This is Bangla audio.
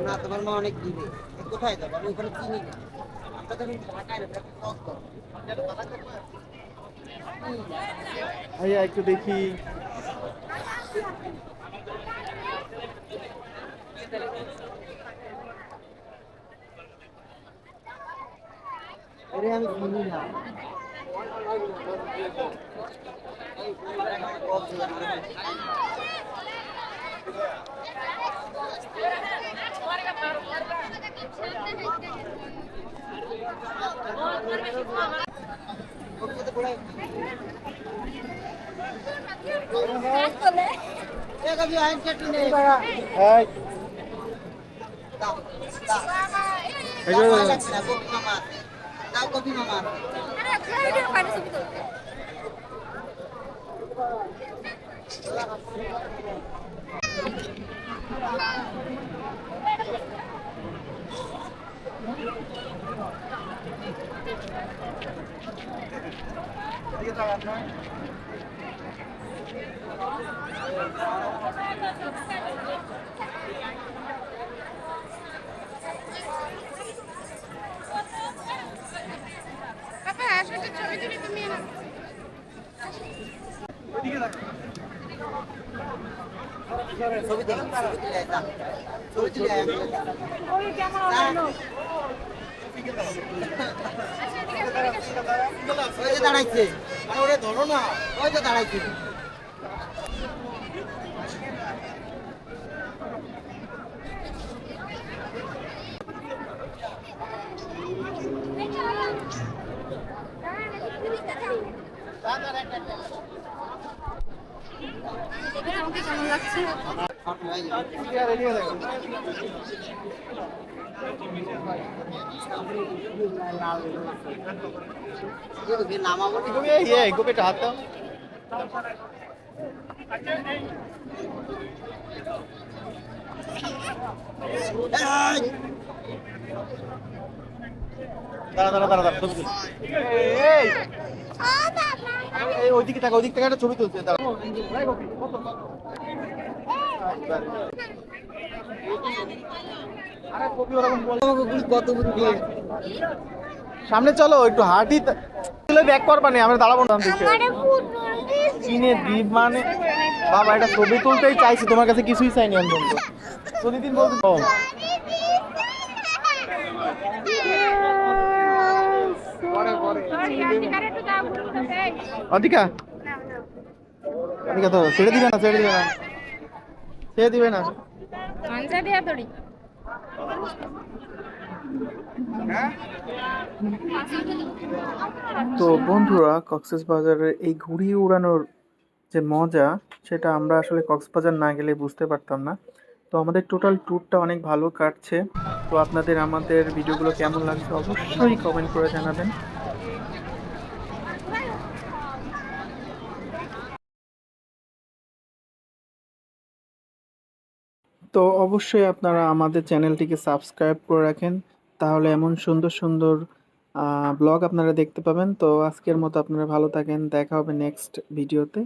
না তোমার মা অনেক দূরে। কোথায় যাবো? আমি ওখানে চিনি না। আমরা তো ঢাকায় না, ভাইয়া একটু দেখি। আরে আমি চিনি না। कभी आइन चटनी नहीं এই दाओ दाओ এই যে कॉफी मामा दाओ कॉफी मामा পাপা আসলে ছবি তুলি তুমি না ছবি তুলি ছবি তুলি ওই কেমন হলো ওই যে দাঁড়াইছে আরে ওরে ধরো না ওই যে দাঁড়াইছে আমাকে কেমন লাগছে নামাবো গোপীটা হাত দাও। দাঁড়া দাঁড়া দাঁড়া দাঁড়া ছবি তুল। এই এই ওইদিকে থাকা ওইদিক থেকে একটা ছবি তুলছে দাঁড়া। আরে কপি ওরকম বল। কত বুদ্ধি সামনে চলো একটু হাঁটি ব্যাক করবা নি আমরা দাঁড়াবো না দেখে চিনে দ্বীপ মানে বাবা এটা ছবি তুলতেই চাইছি তোমার কাছে কিছুই চাইনি আমি বলতো প্রতিদিন বলতো অধিকা অধিকা তো ছেড়ে দিবে না ছেড়ে দিবে না ছেড়ে দিবে না মানসা দিয়া তোড়ি তো বন্ধুরা কক্সবাজারের এই ঘুড়ি উড়ানোর যে মজা সেটা আমরা আসলে কক্সবাজার না গেলে বুঝতে পারতাম না। তো আমাদের টোটাল ট্যুরটা অনেক ভালো কাটছে। তো আপনাদের আমাদের ভিডিওগুলো কেমন লাগছে অবশ্যই কমেন্ট করে জানাবেন। তো অবশ্যই আপনারা আমাদের চ্যানেলটিকে সাবস্ক্রাইব করে রাখেন, তাহলে এমন সুন্দর সুন্দর ব্লগ আপনারা দেখতে পাবেন। তো আজকের মতো আপনারা ভালো থাকেন, দেখা হবে নেক্সট ভিডিওতে।